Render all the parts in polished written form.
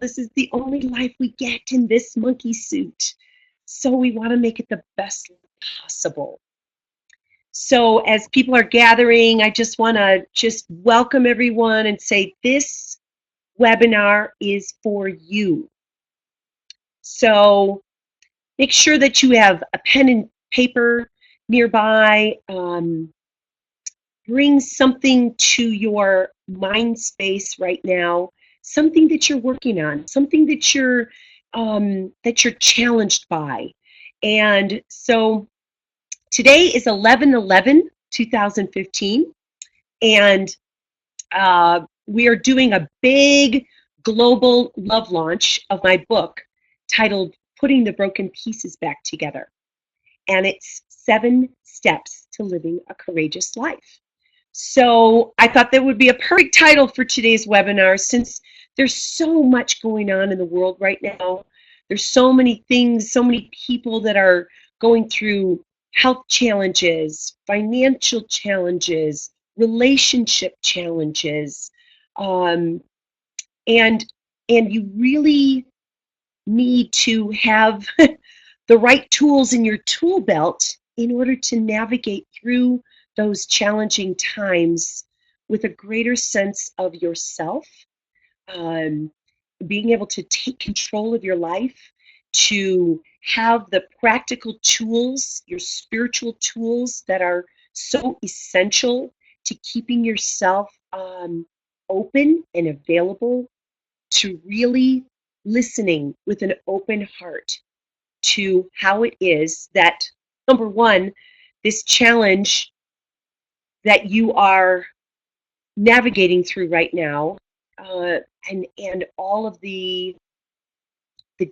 this is the only life we get in this monkey suit. So we want to make it the best possible. So as people are gathering, I just want to just welcome everyone and say this webinar is for you. So make sure that you have a pen and paper nearby. Bring something to your mind space right now, something that you're working on, something that you're challenged by. And so today is 11/11/2015, and we are doing a big global love launch of my book titled Putting the Broken Pieces Back Together. And it's 7 Steps to Living a Courageous Life. So I thought that would be a perfect title for today's webinar, since there's so much going on in the world right now. There's so many things, so many people that are going through health challenges, financial challenges, relationship challenges, and you really need to have the right tools in your tool belt in order to navigate through those challenging times with a greater sense of yourself, being able to take control of your life, to have the practical tools, your spiritual tools that are so essential to keeping yourself open and available, to really listening with an open heart to how it is that, number one, this challenge that you are navigating through right now, and all of the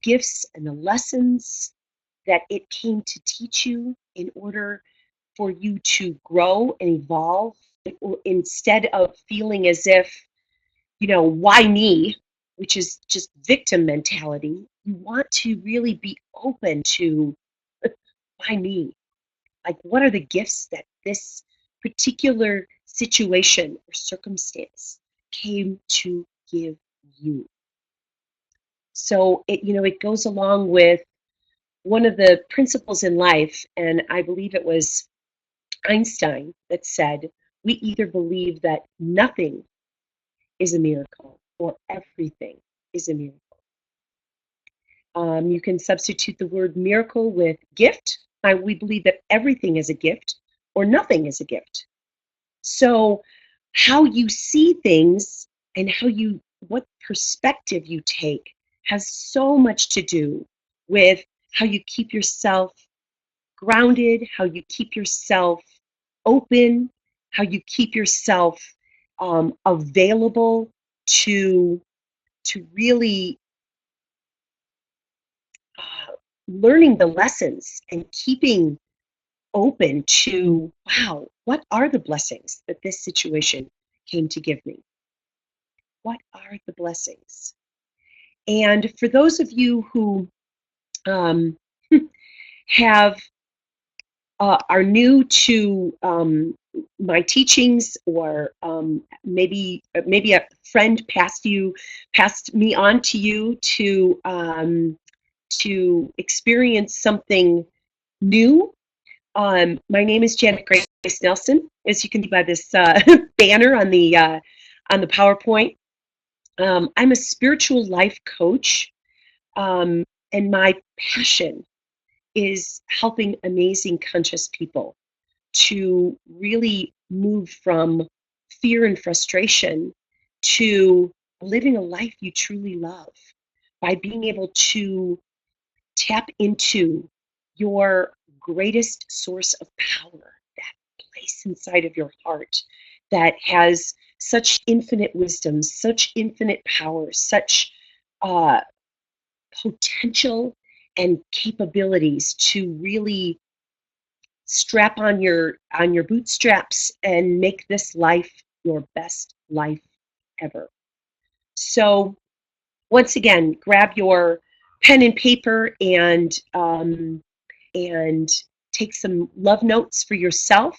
gifts and the lessons that it came to teach you in order for you to grow and evolve, instead of feeling as if, why me, which is just victim mentality. You want to really be open to, why me? Like, what are the gifts that this particular situation or circumstance came to give you? So it goes along with one of the principles in life, and I believe it was Einstein that said, we either believe that nothing is a miracle or everything is a miracle. You can substitute the word miracle with gift. We believe that everything is a gift or nothing is a gift. So how you see things and what perspective you take has so much to do with how you keep yourself grounded, how you keep yourself open, how you keep yourself available to really learning the lessons and keeping open to, wow, what are the blessings that this situation came to give me? What are the blessings? And for those of you who um, have are new to my teachings, or maybe a friend passed me on to you to experience something new. My name is Janet Grace Nelson, as you can see by this banner on the PowerPoint. I'm a spiritual life coach, and my passion is helping amazing conscious people to really move from fear and frustration to living a life you truly love, by being able to tap into your greatest source of power, that place inside of your heart that has such infinite wisdom, such infinite power, such uh, potential and capabilities to really strap on your bootstraps and make this life your best life ever. So once again, grab your pen and paper and take some love notes for yourself,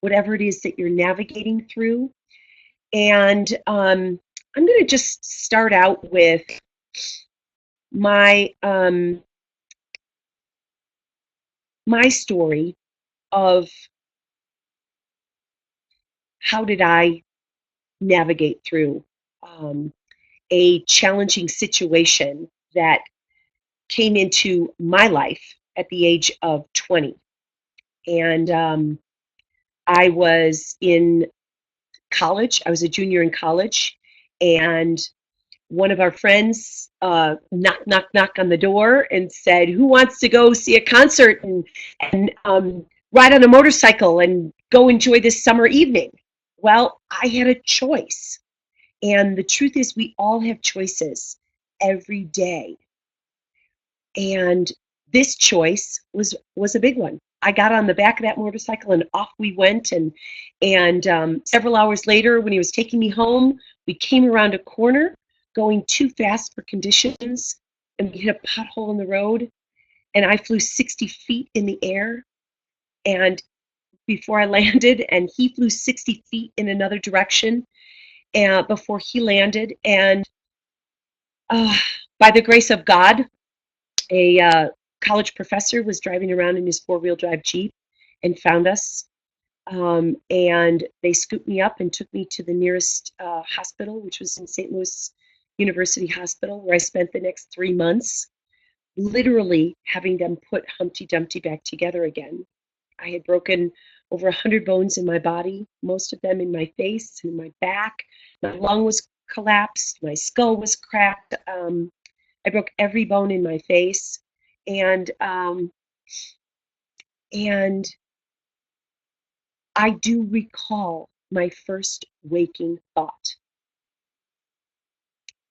whatever it is that you're navigating through. And I'm going to just start out with my my story of how did I navigate through um, a challenging situation that came into my life at the age of 20. And I was in college. I was a junior in college, and one of our friends knock, knock, knock on the door and said, "Who wants to go see a concert and ride on a motorcycle and go enjoy this summer evening?" Well, I had a choice, and the truth is, we all have choices every day. And this choice was a big one. I got on the back of that motorcycle and off we went. And several hours later, when he was taking me home, we came around a corner, going too fast for conditions, and we hit a pothole in the road. And I flew 60 feet in the air, and before I landed, and he flew 60 feet in another direction, before he landed. And uh, by the grace of God, a college professor was driving around in his four-wheel drive Jeep and found us. And they scooped me up and took me to the nearest hospital, which was in St. Louis University Hospital, where I spent the next 3 months, literally having them put Humpty Dumpty back together again. I had broken over 100 bones in my body, most of them in my face and my back. My lung was collapsed, my skull was cracked. I broke every bone in my face, and and I do recall my first waking thought.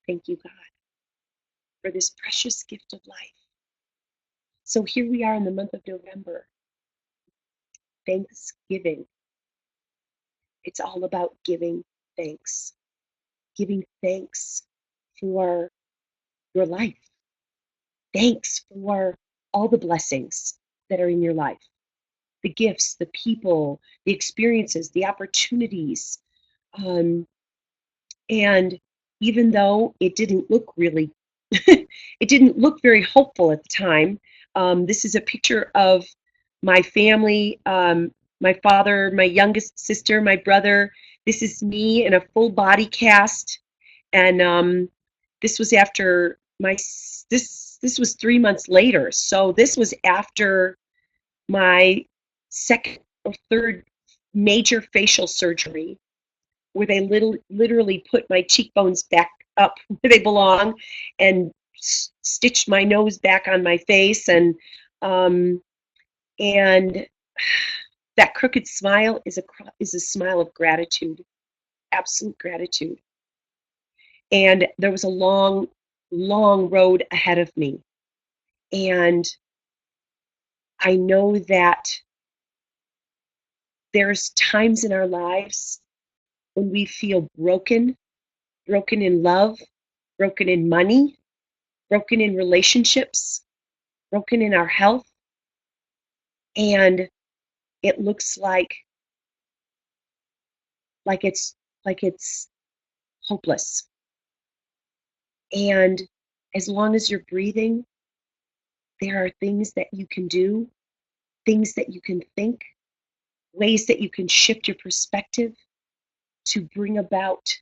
Thank you, God, for this precious gift of life. So here we are in the month of November, Thanksgiving. It's all about giving thanks for your life. Thanks for all the blessings that are in your life, the gifts, the people, the experiences, the opportunities. Um, and even though it didn't look really, it didn't look very hopeful at the time, this is a picture of my family, my father, my youngest sister, my brother. This is me in a full body cast. And this was after this was 3 months later. So this was after my second or third major facial surgery, where they literally put my cheekbones back up where they belong and stitched my nose back on my face. And that crooked smile is a smile of gratitude, absolute gratitude. And there was a long, long road ahead of me. And I know that there's times in our lives when we feel broken in love, broken in money, broken in relationships, broken in our health, and it looks like it's like it's hopeless. And as long as you're breathing, there are things that you can do, things that you can think, ways that you can shift your perspective to bring about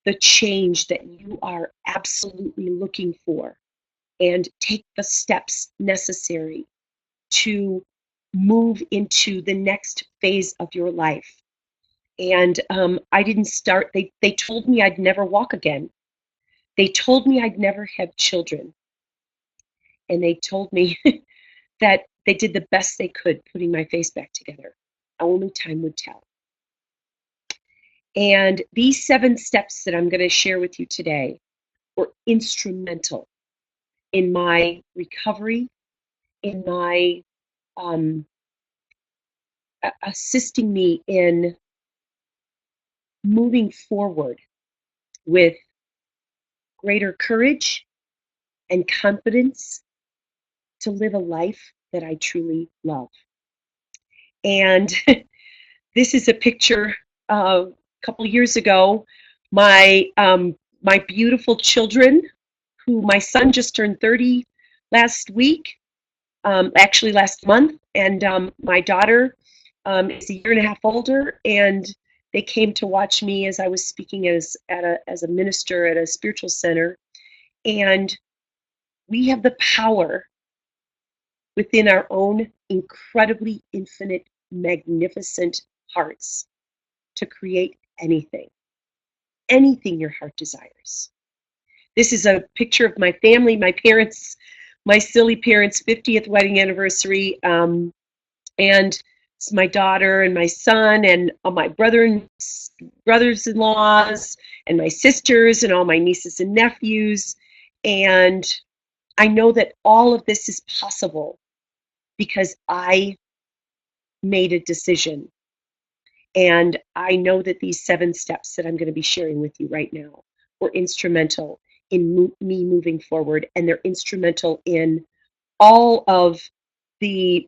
the change that you are absolutely looking for, and take the steps necessary to move into the next phase of your life. And I didn't start, they told me I'd never walk again. They told me I'd never have children. And they told me that they did the best they could putting my face back together. Only time would tell. And these 7 steps that I'm going to share with you today were instrumental in my recovery, in my assisting me in moving forward with greater courage and confidence to live a life that I truly love. And this is a picture a couple years ago. My beautiful children who my son just turned 30 last week, actually last month, and my daughter is a year and a half older, and they came to watch me as I was speaking as a minister at a spiritual center, and we have the power within our own incredibly infinite, magnificent hearts to create anything your heart desires. This is a picture of my family, my parents, my silly parents' 50th wedding anniversary, and it's my daughter and my son and all my brothers-in-laws and my sisters and all my nieces and nephews. And I know that all of this is possible because I made a decision. And I know that these 7 steps that I'm going to be sharing with you right now were instrumental in me moving forward, and they're instrumental in all of the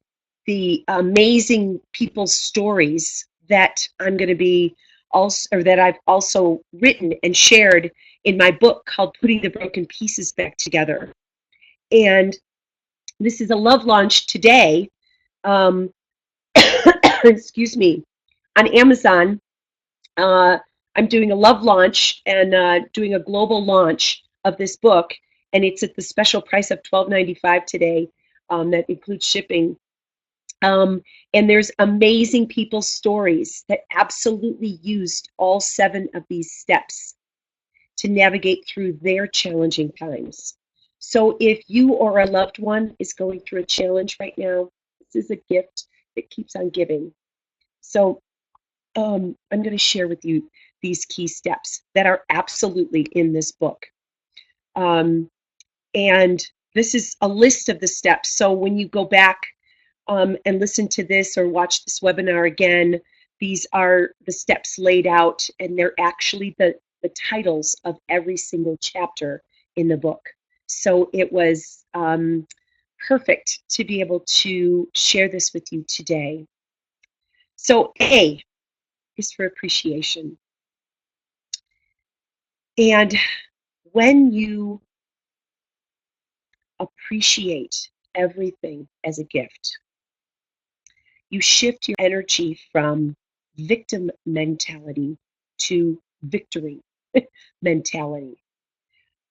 amazing people's stories that I'm going to be also, or that I've also written and shared in my book called Putting the Broken Pieces Back Together. And this is a love launch today. Um, excuse me, on Amazon. I'm doing a love launch and doing a global launch of this book, and it's at the special price of $12.95 today. That includes shipping. And there's amazing people's stories that absolutely used all 7 of these steps to navigate through their challenging times. So if you or a loved one is going through a challenge right now, this is a gift that keeps on giving. So I'm going to share with you these key steps that are absolutely in this book. And this is a list of the steps. So when you go back and listen to this or watch this webinar again, these are the steps laid out, and they're actually the titles of every single chapter in the book. So it was perfect to be able to share this with you today. So A is for appreciation. And when you appreciate everything as a gift, you shift your energy from victim mentality to victory mentality.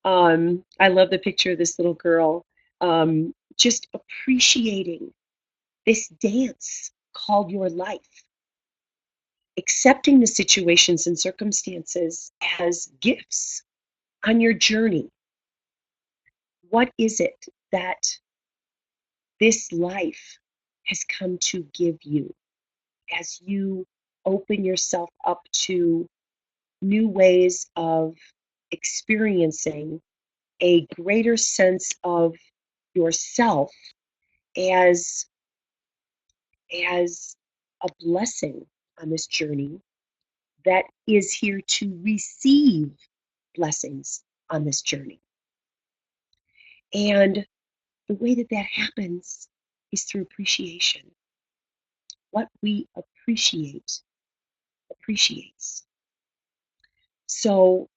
I love the picture of this little girl just appreciating this dance called your life, accepting the situations and circumstances as gifts on your journey. What is it that this life has come to give you as you open yourself up to new ways of experiencing a greater sense of yourself as a blessing on this journey that is here to receive blessings on this journey. And the way that that happens is through appreciation. What we appreciate appreciates. So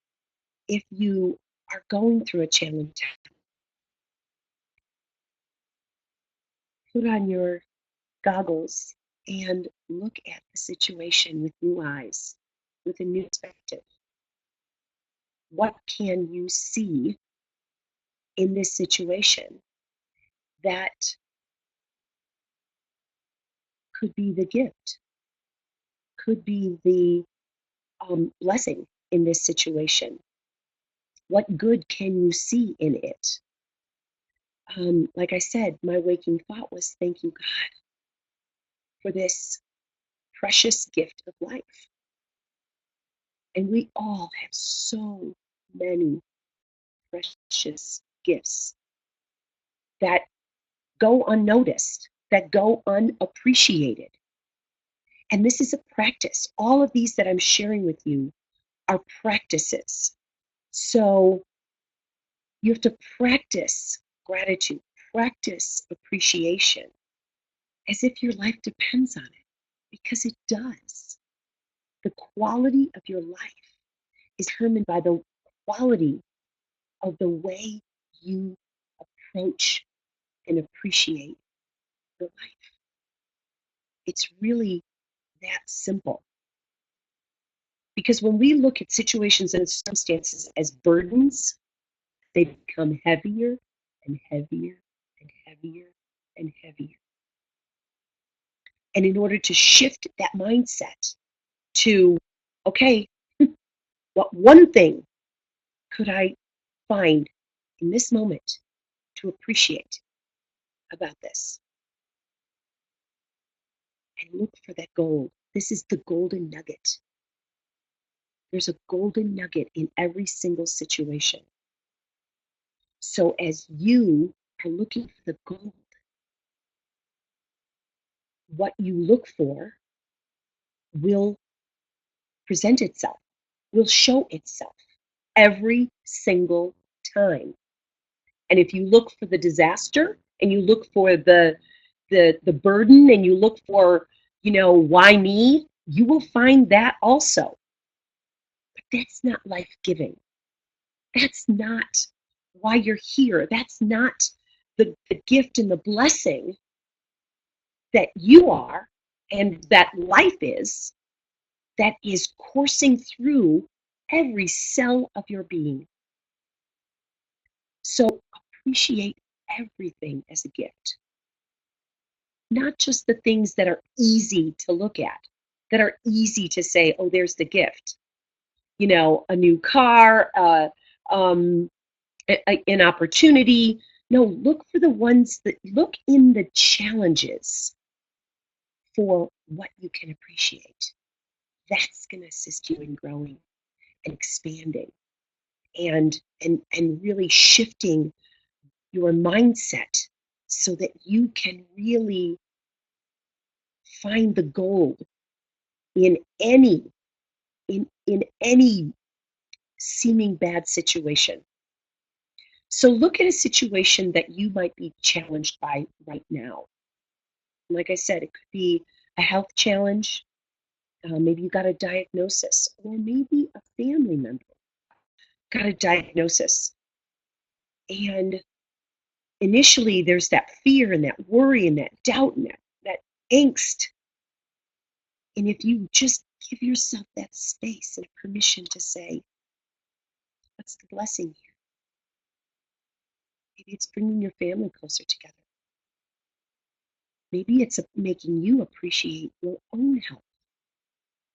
if you are going through a challenge, put on your goggles and look at the situation with new eyes, with a new perspective. What can you see in this situation that could be the gift, could be the blessing in this situation? What good can you see in it? Like I said, my waking thought was, thank you, God, for this precious gift of life. And we all have so many precious gifts that go unnoticed, that go unappreciated. And this is a practice. All of these that I'm sharing with you are practices. So you have to practice gratitude, practice appreciation as if your life depends on it, because it does. The quality of your life is determined by the quality of the way you approach and appreciate your life. It's really that simple. Because when we look at situations and circumstances as burdens, they become heavier and heavier and heavier and heavier. And in order to shift that mindset to, okay, what one thing could I find in this moment to appreciate about this? And look for that gold. This is the golden nugget. There's a golden nugget in every single situation. So as you are looking for the gold, what you look for will present itself, will show itself every single time. And if you look for the disaster and you look for the burden and you look for, why me, you will find that also. But that's not life-giving. That's not why you're here. That's not the gift and the blessing that you are and that life is, that is coursing through every cell of your being. So appreciate everything as a gift, not just the things that are easy to look at, that are easy to say, oh, there's the gift. A new car, an opportunity. No, look for the ones that look in the challenges for what you can appreciate. That's going to assist you in growing and expanding and really shifting your mindset so that you can really find the gold in any seeming bad situation. So look at a situation that you might be challenged by right now. Like I said, it could be a health challenge. Maybe you got a diagnosis, or maybe a family member got a diagnosis. And initially, there's that fear and that worry and that doubt and that angst. And if you just give yourself that space and permission to say, what's the blessing here? Maybe it's bringing your family closer together. Maybe it's making you appreciate your own health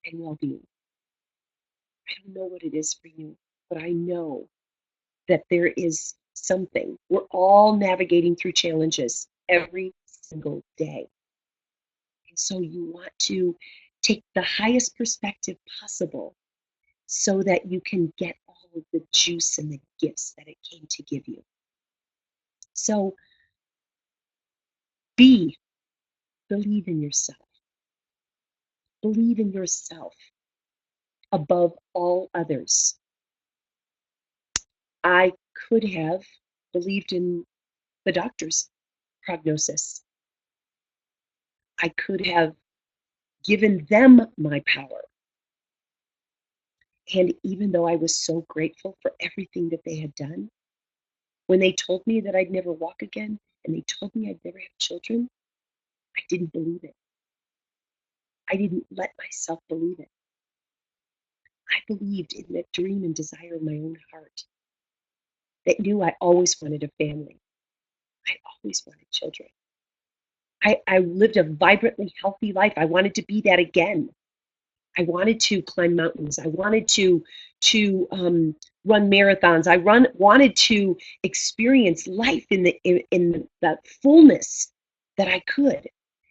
and well-being. I don't know what it is for you, but I know that there is something. We're all navigating through challenges every single day. And so you want to take the highest perspective possible so that you can get all of the juice and the gifts that it came to give you. So believe in yourself. Believe in yourself above all others. I could have believed in the doctor's prognosis. I could have given them my power. And even though I was so grateful for everything that they had done, when they told me that I'd never walk again and they told me I'd never have children, I didn't believe it. I didn't let myself believe it. I believed in that dream and desire in my own heart that knew I always wanted a family. I always wanted children. I lived a vibrantly healthy life. I wanted to be that again. I wanted to climb mountains. I wanted to run marathons. Wanted to experience life in the fullness that I could.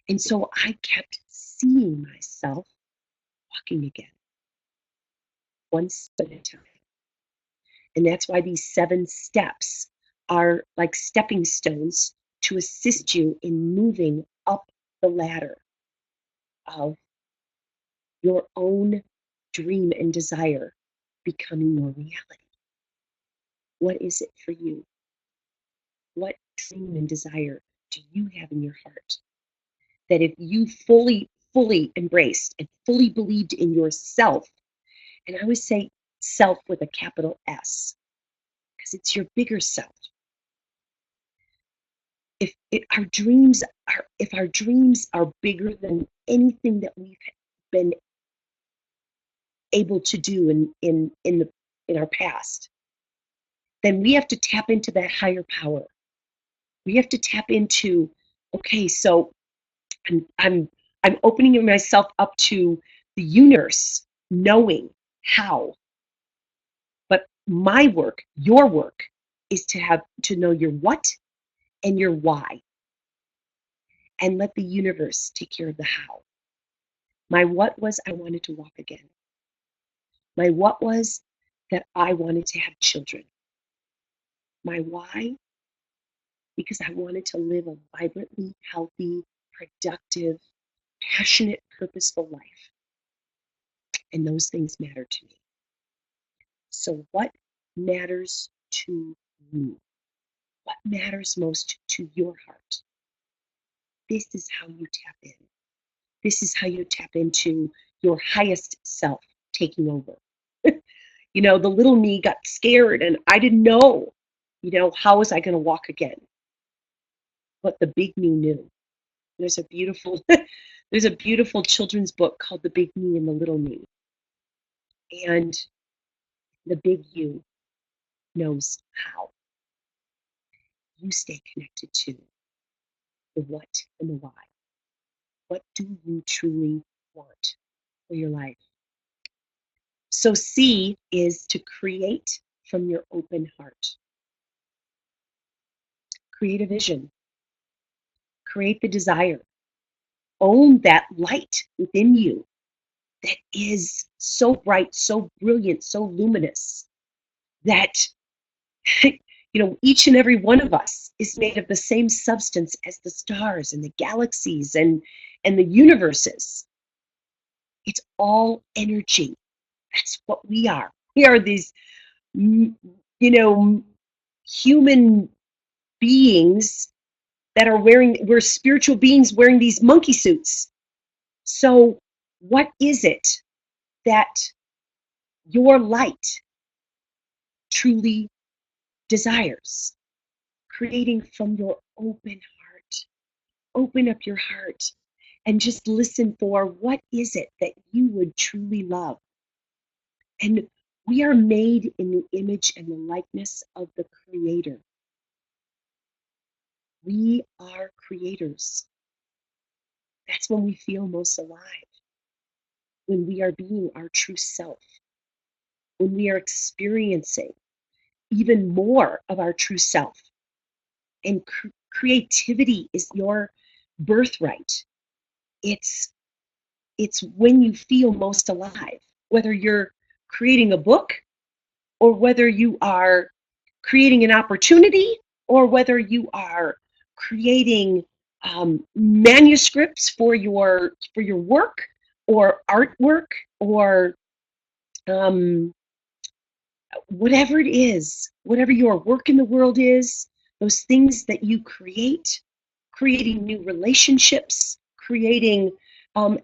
And so I kept seeing myself walking again, one step at a time. And that's why these 7 steps are like stepping stones to assist you in moving up the ladder of your own dream and desire becoming your reality. What is it for you? What dream and desire do you have in your heart that if you fully embraced and fully believed in yourself, and I always say self with a capital S, because it's your bigger self, if our dreams are bigger than anything that we've been able to do in our past, then we have to tap into that higher power. We have to tap into, okay, so I'm I'm opening myself up to the universe knowing how. But my work, your work, is to know your what and your why, and let the universe take care of the how. My what was I wanted to walk again. My what was that I wanted to have children. My why, because I wanted to live a vibrantly healthy, productive, passionate, purposeful life. And those things matter to me. So, what matters to you? What matters most to your heart? This is how you tap in. This is how you tap into your highest self taking over. The little me got scared and I didn't know, how was I going to walk again? But the big me knew. There's a beautiful there's a beautiful children's book called The Big Me and the Little Me. And the big you knows how. You stay connected to the what and the why. What do you truly want for your life? So C is to create from your open heart. Create a vision. Create the desire. Own that light within you that is so bright, so brilliant, so luminous that each and every one of us is made of the same substance as the stars and the galaxies and the universes. It's all energy. That's what we are. We are these, human beings we're spiritual beings wearing these monkey suits. So what is it that your light truly desires? Creating from your open heart. Open up your heart and just listen for what is it that you would truly love. And we are made in the image and the likeness of the Creator. We are creators. That's when we feel most alive, when we are being our true self, when we are experiencing even more of our true self. And creativity is your birthright. It's when you feel most alive, whether you're creating a book or whether you are creating an opportunity or whether you are creating manuscripts for your work or artwork or whatever it is, whatever your work in the world is, those things that you creating new relationships, creating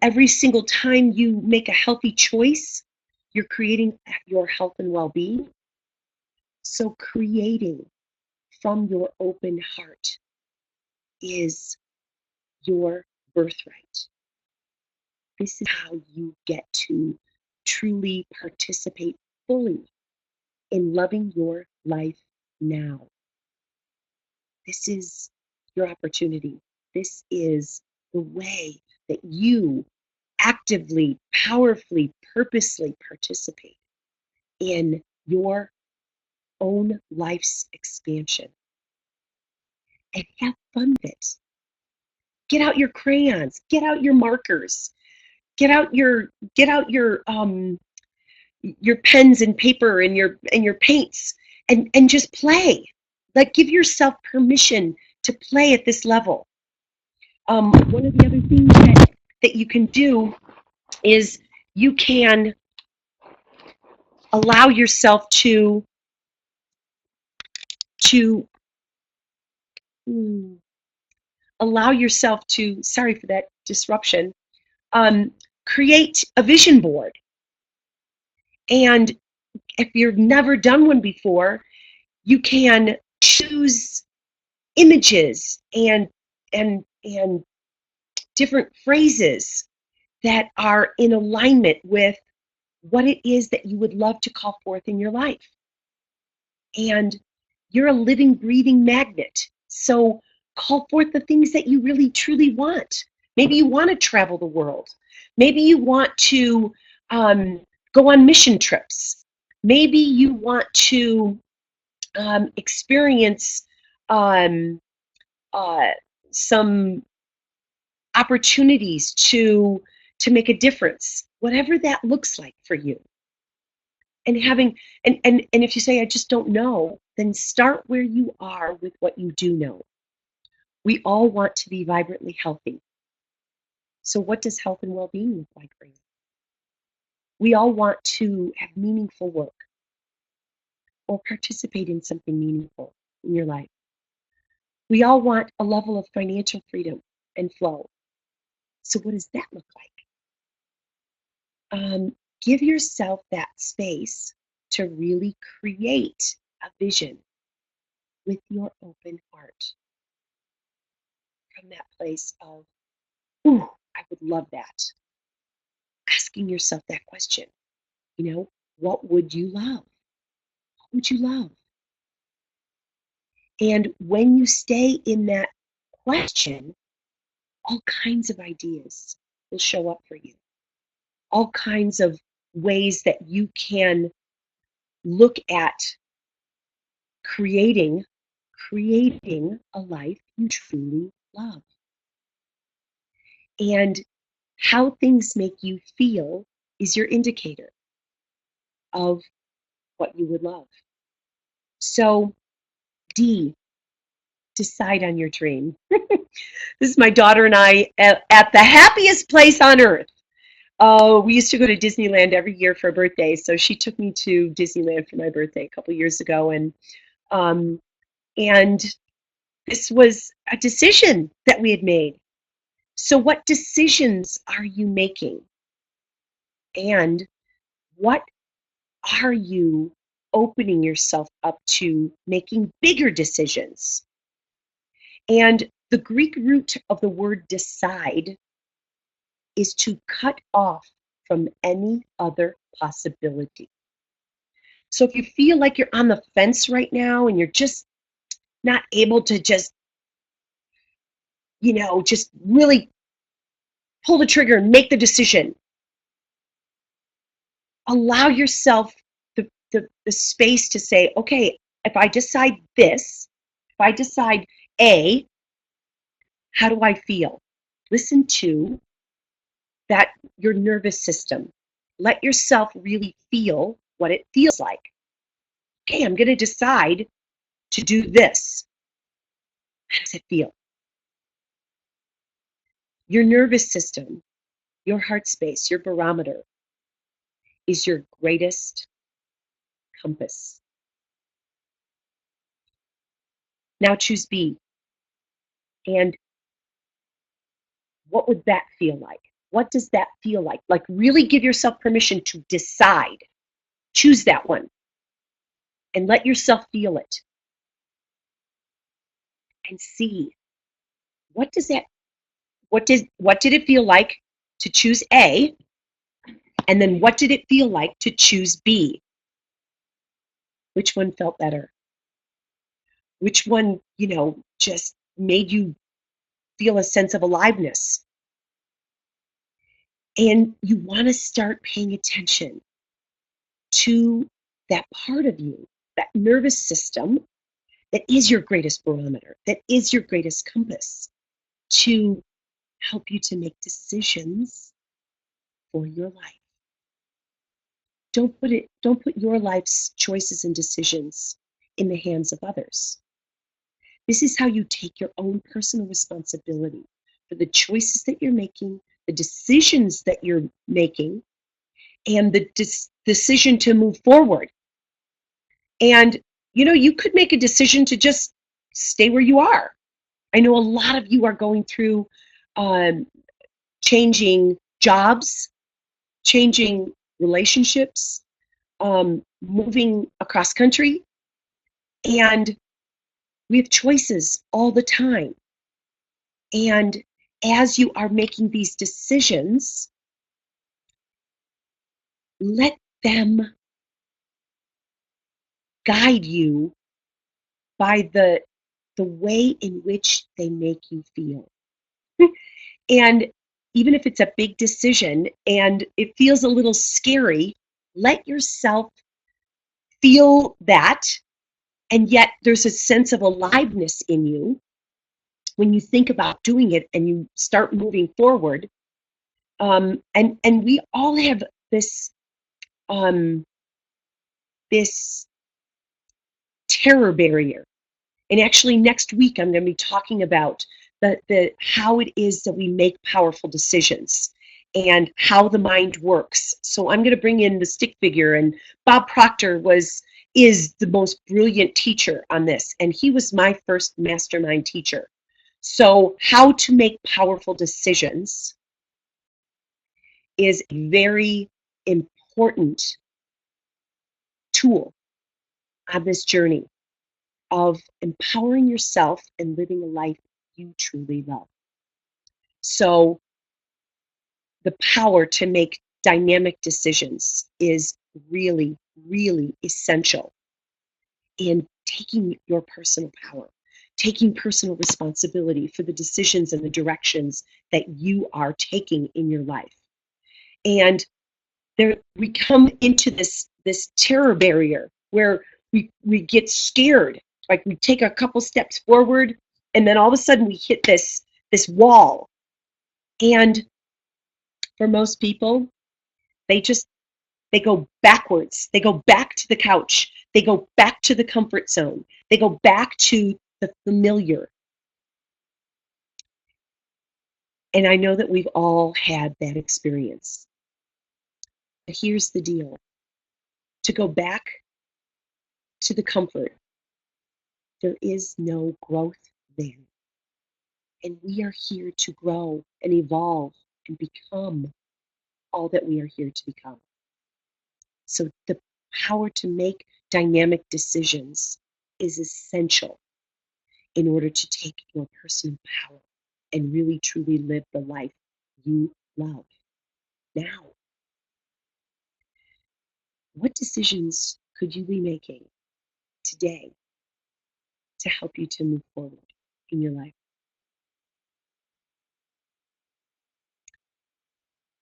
every single time you make a healthy choice, you're creating your health and well-being. So creating from your open heart is your birthright. This is how you get to truly participate fully in loving your life now. This is your opportunity. This is the way that you actively, powerfully, purposely participate in your own life's expansion. And have fun with it. Get out your crayons, get out your markers, get out your pens and paper and your paints and just play. Like, give yourself permission to play at this level. One of the other things that you can do is you can allow yourself to sorry for that disruption, create a vision board. And if you've never done one before, you can choose images and different phrases that are in alignment with what it is that you would love to call forth in your life. And you're a living, breathing magnet. So call forth the things that you really, truly want. Maybe you want to travel the world. Maybe you want to go on mission trips. Maybe you want to experience some opportunities to make a difference, whatever that looks like for you. And having and if you say I just don't know, then start where you are with what you do know. We all want to be vibrantly healthy. So what does health and well-being look like for you? We all want to have meaningful work or participate in something meaningful in your life. We all want a level of financial freedom and flow. So what does that look like? Give yourself that space to really create a vision with your open heart from that place of, ooh, I would love that. Asking yourself that question, what would you love? What would you love? And when you stay in that question, all kinds of ideas will show up for you. All kinds of ways that you can look at creating a life you truly love. And how things make you feel is your indicator of what you would love. So, D, decide on your dream. This is my daughter and I at the happiest place on earth. We used to go to Disneyland every year for a birthday, so she took me to Disneyland for my birthday a couple years ago, and this was a decision that we had made. So, what decisions are you making, and what are you opening yourself up to making bigger decisions? And the Greek root of the word decide is to cut off from any other possibility. So if you feel like you're on the fence right now and you're just not able to just really pull the trigger and make the decision, allow yourself the space to say, okay, if I decide this, if I decide A, how do I feel? Listen to that, your nervous system. Let yourself really feel what it feels like. Okay, I'm going to decide to do this. How does it feel? Your nervous system, your heart space, your barometer is your greatest compass. Now choose B. And what would that feel like? What does that feel like? Like, really give yourself permission to decide. Choose that one and let yourself feel it. And see, what did it feel like to choose A? And then what did it feel like to choose B? Which one felt better? Which one, just made you feel a sense of aliveness? And you want to start paying attention to that part of you, that nervous system that is your greatest barometer, that is your greatest compass, to help you to make decisions for your life. Don't put your life's choices and decisions in the hands of others. This is how you take your own personal responsibility for the choices that you're making, the decisions that you're making, and the decision to move forward. And you could make a decision to just stay where you are. I know a lot of you are going through changing jobs, changing relationships, moving across country, and We have choices all the time. And as you are making these decisions, let them guide you by the way in which they make you feel. And even if it's a big decision and it feels a little scary, let yourself feel that. And yet there's a sense of aliveness in you when you think about doing it and you start moving forward. And we all have this um, this terror barrier. And actually, next week I'm going to be talking about the how it is that we make powerful decisions and how the mind works. So I'm going to bring in the stick figure, and Bob Proctor is the most brilliant teacher on this, and he was my first mastermind teacher. So how to make powerful decisions is a very important tool on this journey of empowering yourself and living a life you truly love. So the power to make dynamic decisions is really, really essential in taking your personal power, taking personal responsibility for the decisions and the directions that you are taking in your life. And there we come into this terror barrier where we get scared, like we take a couple steps forward and then all of a sudden we hit this wall. And for most people, they just they go backwards. They go back to the couch. They go back to the comfort zone. They go back to the familiar. And I know that we've all had that experience. But here's the deal. To go back to the comfort, there is no growth there. And we are here to grow and evolve and become all that we are here to become. So the power to make dynamic decisions is essential in order to take your personal power and really truly live the life you love. Now, what decisions could you be making today to help you to move forward in your life?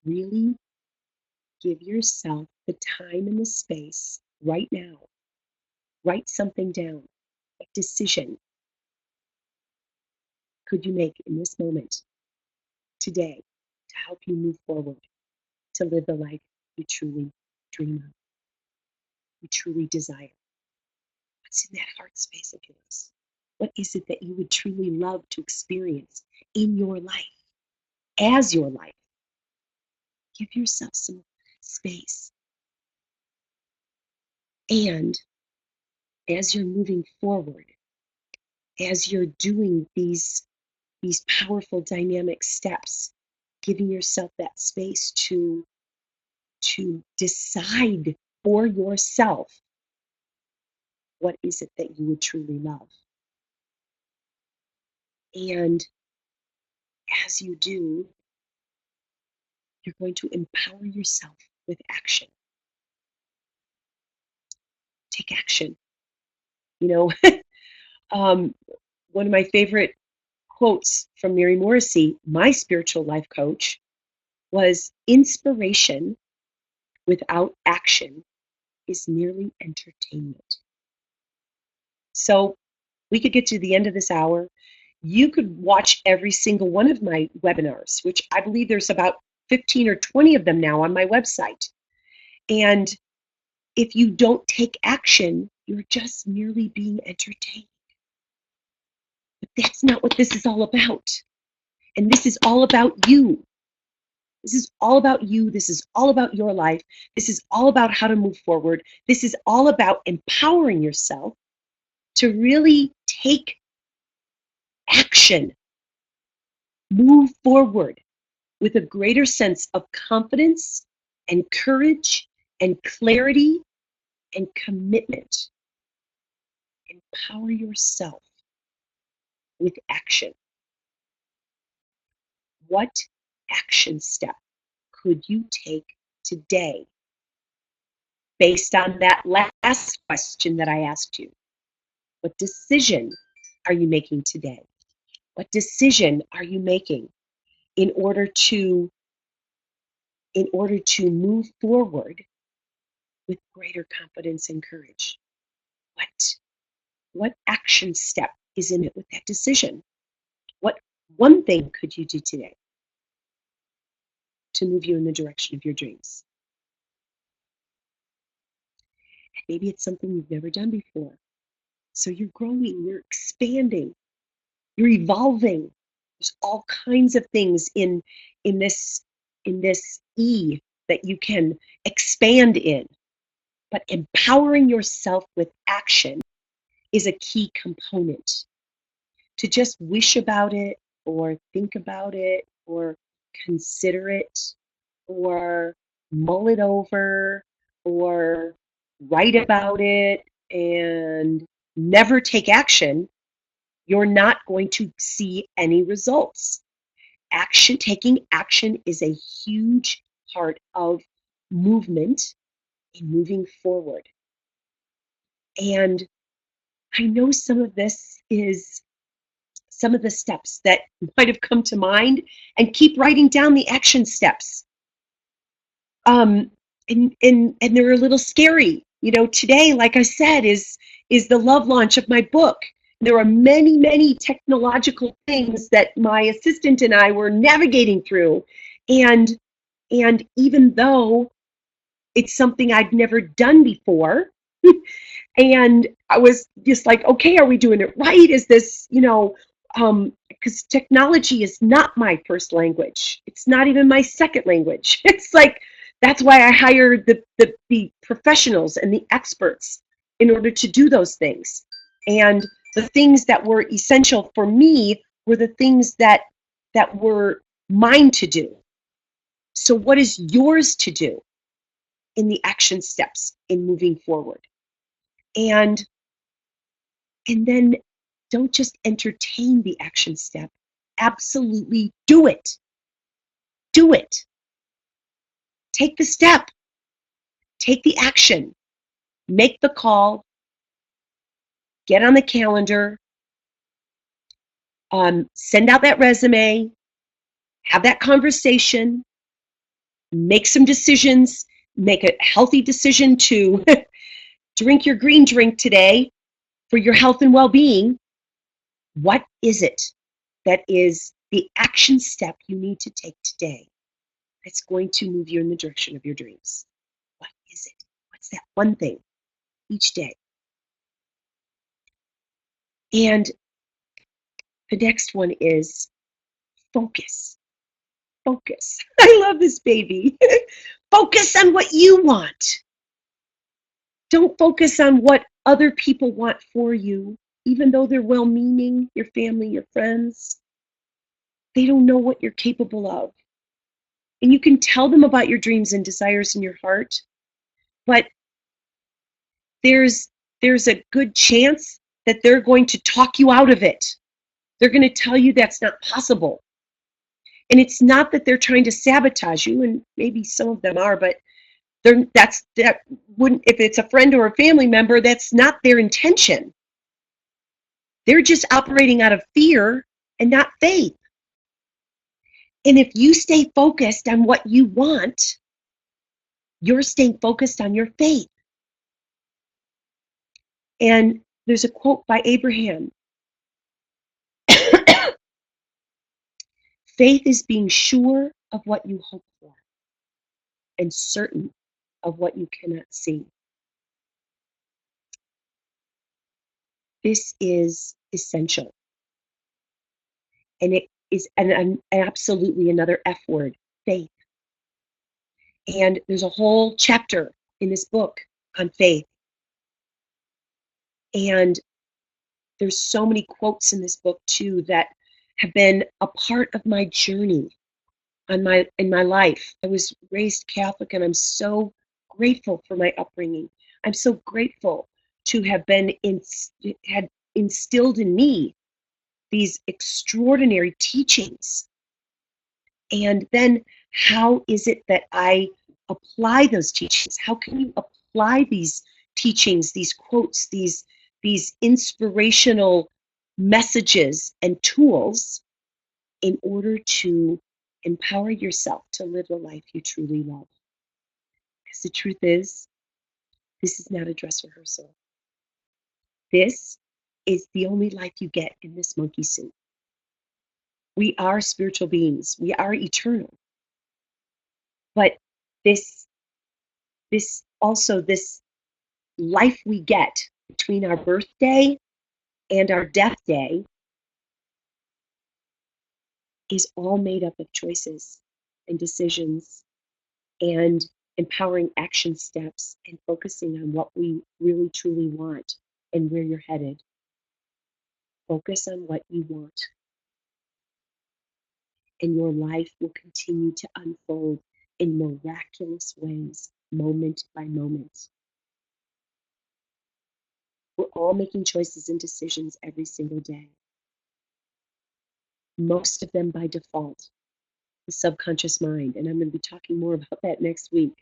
Really give yourself the time and the space right now. Write something down. What decision could you make in this moment today to help you move forward to live the life you truly dream of, you truly desire? What's in that heart space of yours? What is it that you would truly love to experience in your life, as your life? Give yourself some space. And as you're moving forward, as you're doing these powerful dynamic steps, giving yourself that space to decide for yourself what is it that you would truly love. And as you do, you're going to empower yourself with action. Take action. You know, one of my favorite quotes from Mary Morrissey, my spiritual life coach, was inspiration without action is merely entertainment. So we could get to the end of this hour. You could watch every single one of my webinars, which I believe there's about 15 or 20 of them now on my website. And if you don't take action, you're just merely being entertained. But that's not what this is all about. And this is all about you. This is all about you. This is all about your life. This is all about how to move forward. This is all about empowering yourself to really take action, move forward with a greater sense of confidence and courage and clarity and commitment. Empower yourself with action. What action step could you take today based on that last question that I asked you? What decision are you making today? What decision are you making in order to move forward with greater confidence and courage? What action step is in it with that decision? What one thing could you do today to move you in the direction of your dreams? Maybe it's something you've never done before. So you're growing, you're expanding, you're evolving. There's all kinds of things in this E that you can expand in. But empowering yourself with action is a key component. To just wish about it or think about it or consider it or mull it over or write about it and never take action, you're not going to see any results. Taking action is a huge part of movement and moving forward. And I know some of this is some of the steps that might have come to mind, and keep writing down the action steps. And they're a little scary. Today, like I said, is the love launch of my book. There are many, many technological things that my assistant and I were navigating through. And even though it's something I'd never done before, and I was just like, okay, are we doing it right? Is this, because technology is not my first language. It's not even my second language. It's like, that's why I hired the professionals and the experts in order to do those things. And the things that were essential for me were the things that were mine to do. So what is yours to do in the action steps in moving forward? And then don't just entertain the action step. Absolutely do it. Do it. Take the step. Take the action. Make the call. Get on the calendar. Send out that resume. Have that conversation. Make some decisions. Make a healthy decision to drink your green drink today for your health and well-being. What is it that is the action step you need to take today that's going to move you in the direction of your dreams? What is it? What's that one thing each day? And the next one is focus. Focus. I love this baby. Focus on what you want. Don't focus on what other people want for you, even though they're well-meaning, your family, your friends. They don't know what you're capable of. And you can tell them about your dreams and desires in your heart, but there's a good chance that they're going to talk you out of it. They're going to tell you that's not possible. And it's not that they're trying to sabotage you, and maybe some of them are, but that wouldn't, if it's a friend or a family member, that's not their intention. They're just operating out of fear and not faith. And if you stay focused on what you want, you're staying focused on your faith. And there's a quote by Abraham. Faith is being sure of what you hope for and certain of what you cannot see. This is essential. And it is an absolutely another F word, faith. And there's a whole chapter in this book on faith. And there's so many quotes in this book too that have been a part of my journey in my life. I was raised Catholic, and I'm so grateful for my upbringing. I'm so grateful to have been had instilled in me these extraordinary teachings. And then how is it that I apply those teachings? How can you apply these teachings, these quotes, these inspirational messages and tools in order to empower yourself to live the life you truly love? Because the truth is, this is not a dress rehearsal. This is the only life you get in this monkey suit. We are spiritual beings. We are eternal. But this this life we get between our birthday and our death day is all made up of choices and decisions and empowering action steps and focusing on what we really truly want and where you're headed. Focus on what you want, and your life will continue to unfold in miraculous ways, moment by moment. We're all making choices and decisions every single day, most of them by default, the subconscious mind. And I'm going to be talking more about that next week.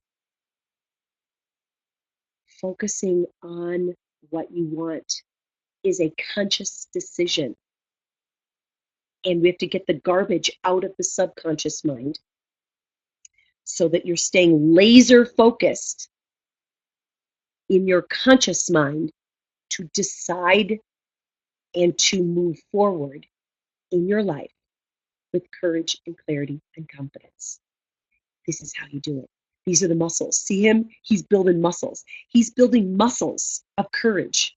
Focusing on what you want is a conscious decision. And we have to get the garbage out of the subconscious mind so that you're staying laser focused in your conscious mind to decide and to move forward in your life with courage and clarity and confidence. This is how you do it. These are the muscles. See him? He's building muscles. He's building muscles of courage,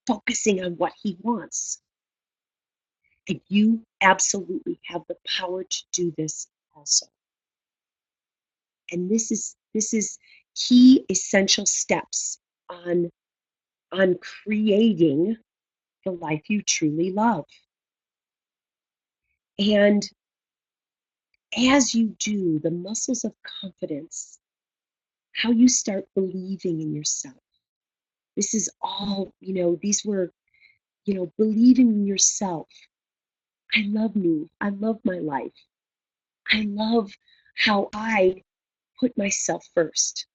focusing on what he wants. And you absolutely have the power to do this also. And this is key essential steps on creating the life you truly love. And as you do, the muscles of confidence, how you start believing in yourself. This is all, these were, believing in yourself. I love me. I love my life. I love how I put myself first.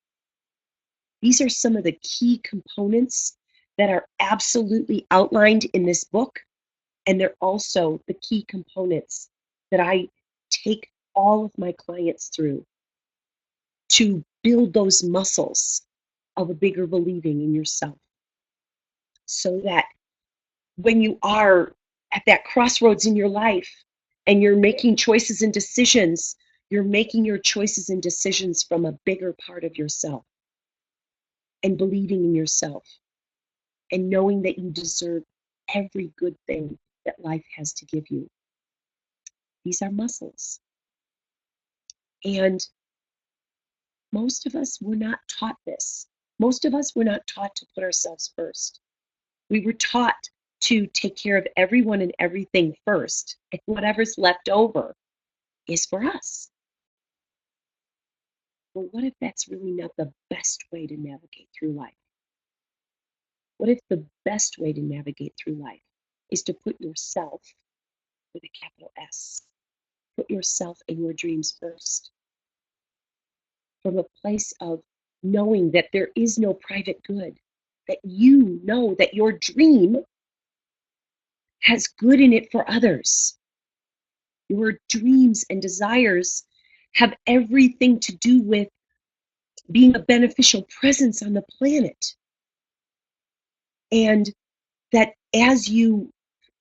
These are some of the key components that are absolutely outlined in this book. And they're also the key components that I take all of my clients through to build those muscles of a bigger believing in yourself. So that when you are at that crossroads in your life and you're making choices and decisions, you're making your choices and decisions from a bigger part of yourself and believing in yourself and knowing that you deserve every good thing that life has to give you. These are muscles. And most of us were not taught this. Most of us were not taught to put ourselves first. We were taught to take care of everyone and everything first, and whatever's left over is for us. Well, what if that's really not the best way to navigate through life? What if the best way to navigate through life is to put yourself, with a capital S, put yourself and your dreams first, from a place of knowing that there is no private good, that you know that your dream has good in it for others. Your dreams and desires have everything to do with being a beneficial presence on the planet. And that as you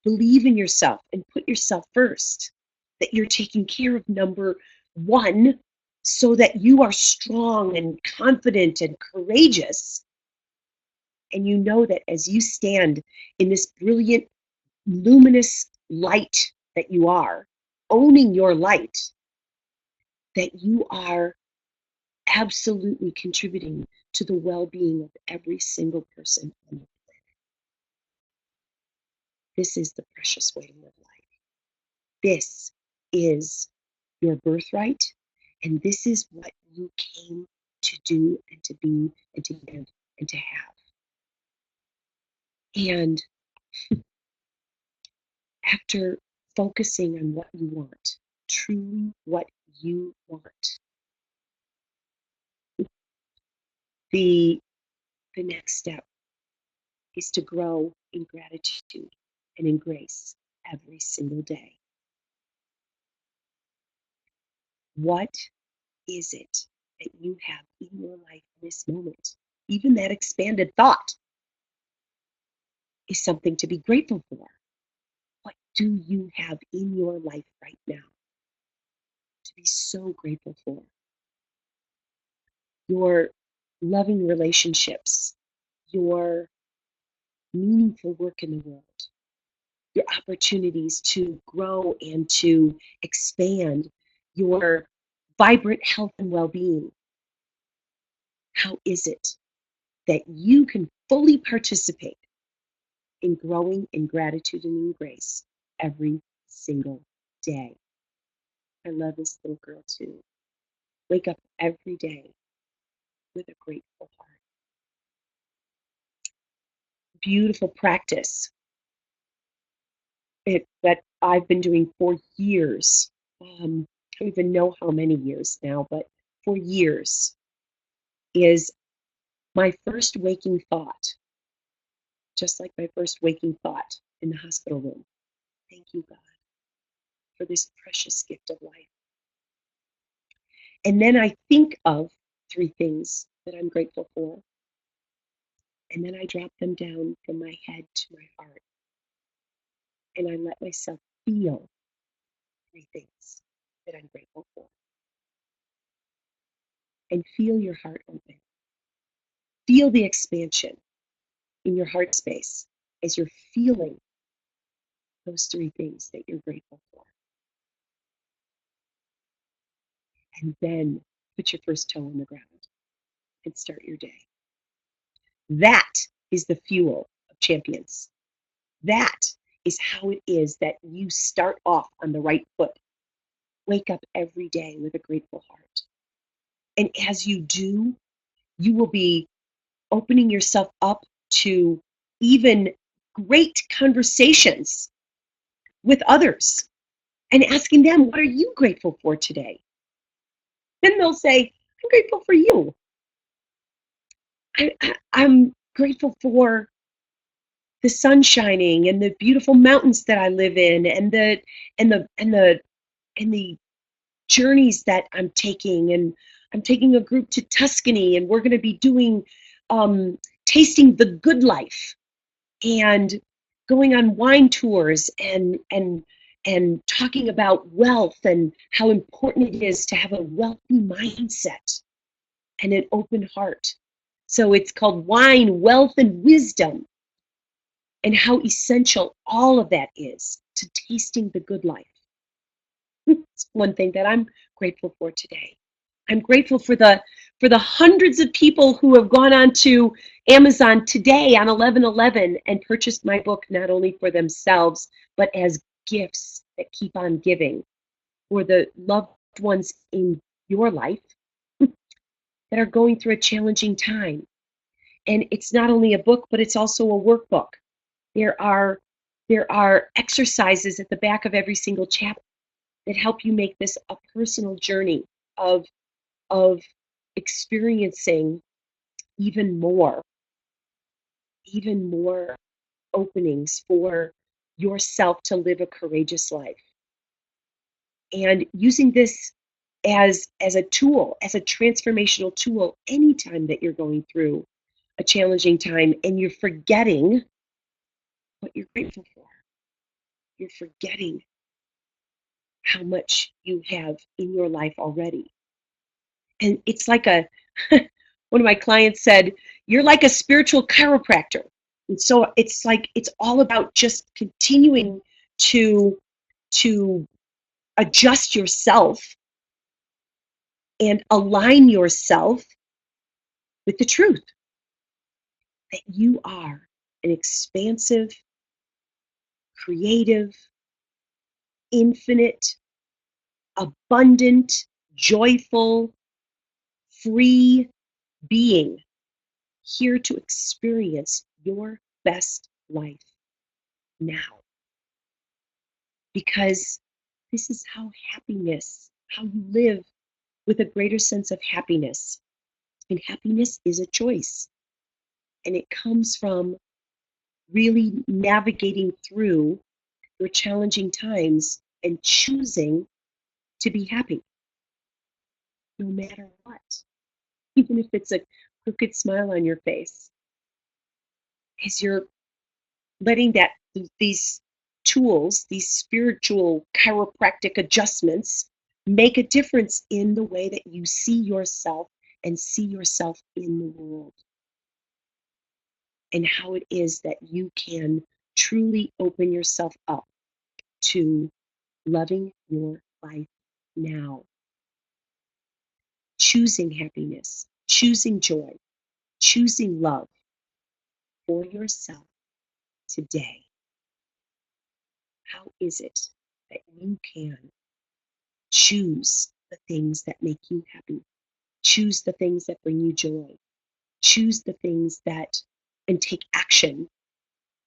believe in yourself and put yourself first, that you're taking care of number one so that you are strong and confident and courageous. And you know that as you stand in this brilliant, luminous light that you are, owning your light, that you are absolutely contributing to the well-being of every single person on the planet. This is the precious way to live life. This is your birthright, and this is what you came to do and to be and to give and to have. And after focusing on what you want, truly what you want, the next step is to grow in gratitude and in grace every single day. What is it that you have in your life in this moment? Even that expanded thought is something to be grateful for. What do you have in your life right now to be so grateful for? Your loving relationships, your meaningful work in the world, your opportunities to grow and to expand, your vibrant health and well being. How is it that you can fully participate in growing in gratitude and in grace every single day? I love this little girl too. Wake up every day with a grateful heart. Beautiful practice that I've been doing for years. I don't even know how many years now, but for years is my first waking thought, just like my first waking thought in the hospital room. Thank you, God, for this precious gift of life. And then I think of three things that I'm grateful for. And then I drop them down from my head to my heart. And I let myself feel three things that I'm grateful for. And feel your heart open. Feel the expansion in your heart space as you're feeling those three things that you're grateful for. And then put your first toe on the ground and start your day. That is the fuel of champions. That is how it is that you start off on the right foot. Wake up every day with a grateful heart. And as you do, you will be opening yourself up to even great conversations with others and asking them, what are you grateful for today? Then they'll say, I'm grateful for you. I'm grateful for the sun shining and the beautiful mountains that I live in and the journeys that I'm taking. And I'm taking a group to Tuscany, and we're going to be doing tasting the good life and going on wine tours and talking about wealth and how important it is to have a wealthy mindset and an open heart. So it's called Wine, Wealth, and Wisdom, and how essential all of that is to tasting the good life. It's one thing that I'm grateful for today. I'm grateful for the hundreds of people who have gone on to Amazon today on 11/11 and purchased my book, not only for themselves, but as gifts that keep on giving, for the loved ones in your life that are going through a challenging time. And it's not only a book, but it's also a workbook. There are exercises at the back of every single chapter that help you make this a personal journey of experiencing even more openings for yourself to live a courageous life. And using this as a tool, as a transformational tool, anytime that you're going through a challenging time and you're forgetting what you're grateful for. You're forgetting how much you have in your life already. And it's like one of my clients said, you're like a spiritual chiropractor. And so it's like, it's all about just continuing to adjust yourself and align yourself with the truth that you are an expansive, creative, infinite, abundant, joyful, free being here to experience your best life now. because this is how you live with a greater sense of happiness. And happiness is a choice. And it comes from really navigating through your challenging times and choosing to be happy no matter what. Even if it's a crooked smile on your face, as you're letting these tools, these spiritual chiropractic adjustments, make a difference in the way that you see yourself and see yourself in the world, and how it is that you can truly open yourself up to loving your life now, choosing happiness, choosing joy, choosing love for yourself today. How is it that you can choose the things that make you happy, choose the things that bring you joy, choose the things that, and take action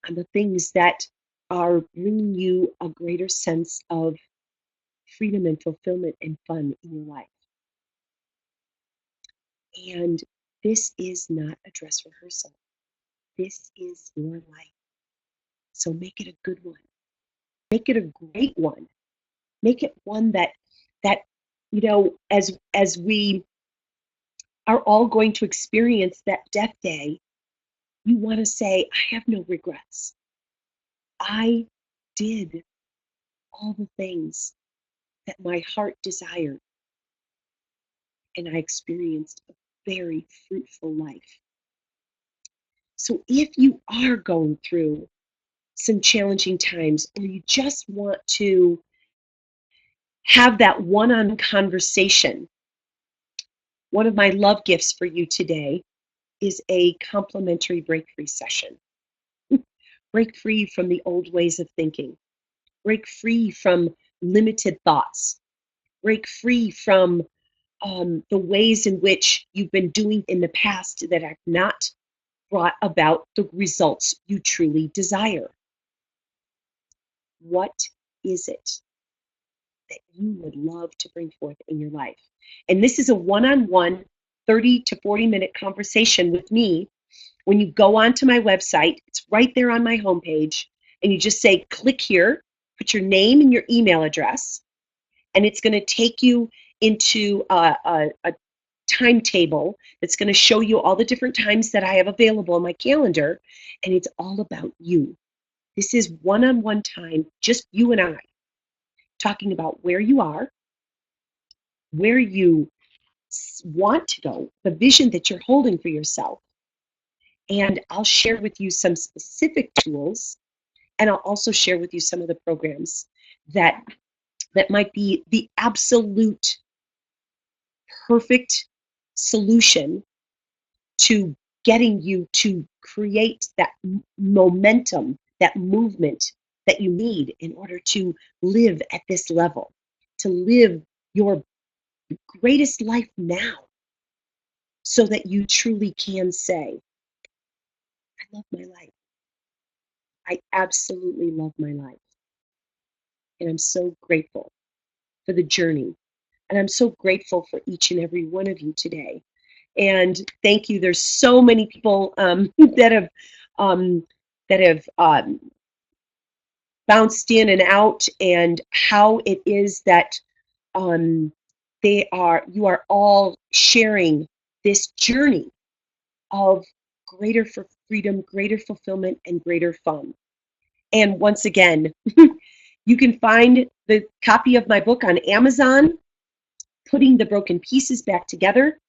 on the things that are bringing you a greater sense of freedom and fulfillment and fun in your life? And this is not a dress rehearsal. This is your life. So make it a good one. Make it a great one. Make it one that as we are all going to experience that death day, you want to say, I have no regrets. I did all the things that my heart desired, and I experienced a very fruitful life. So if you are going through some challenging times, or you just want to have that one-on conversation, one of my love gifts for you today is a complimentary break free session. Break free from the old ways of thinking. Break free from limited thoughts. Break free from the ways in which you've been doing in the past that have not brought about the results you truly desire. What is it that you would love to bring forth in your life? And this is a one-on-one 30 to 40-minute conversation with me. When you go onto my website, it's right there on my homepage, and you just say, click here, put your name and your email address, and it's going to take you into a timetable that's going to show you all the different times that I have available on my calendar, and it's all about you. This is one-on-one time, just you and I, talking about where you are, where you want to go, the vision that you're holding for yourself. And I'll share with you some specific tools, and I'll also share with you some of the programs that might be the absolute perfect solution to getting you to create that momentum, that movement that you need in order to live at this level, to live your greatest life now, so that you truly can say, I love my life. I absolutely love my life. And I'm so grateful for the journey. And I'm so grateful for each and every one of you today. And thank you. There's so many people that have um, bounced in and out, and how it is that um, you are all sharing this journey of greater freedom, greater fulfillment, and greater fun. And once again, you can find the copy of my book on Amazon, Putting the Broken Pieces Back Together.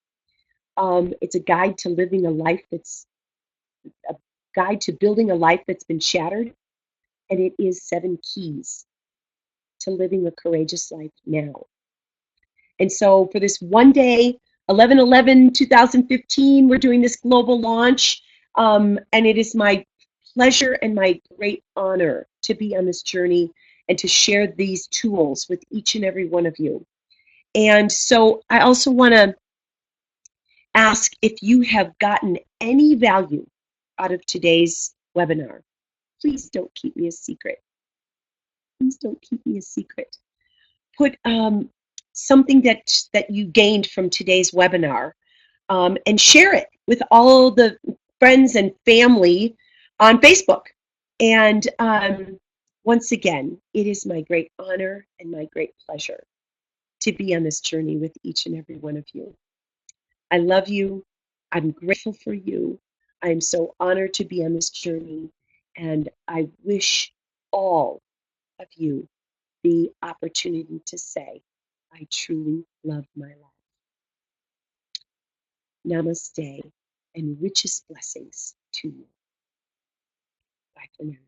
It's a guide to living a life a guide to building a life that's been shattered. And it is 7 keys to living a courageous life now. And so for this one day, 11/11/2015, we're doing this global launch. And it is my pleasure and my great honor to be on this journey and to share these tools with each and every one of you. And so I also want to ask if you have gotten any value out of today's webinar. Please don't keep me a secret. Please don't keep me a secret. Put something that you gained from today's webinar, and share it with all the friends and family on Facebook. And once again, it is my great honor and my great pleasure to be on this journey with each and every one of you. I love you. I'm grateful for you. I am so honored to be on this journey. And I wish all of you the opportunity to say, I truly love my life. Namaste and richest blessings to you. Bye for now.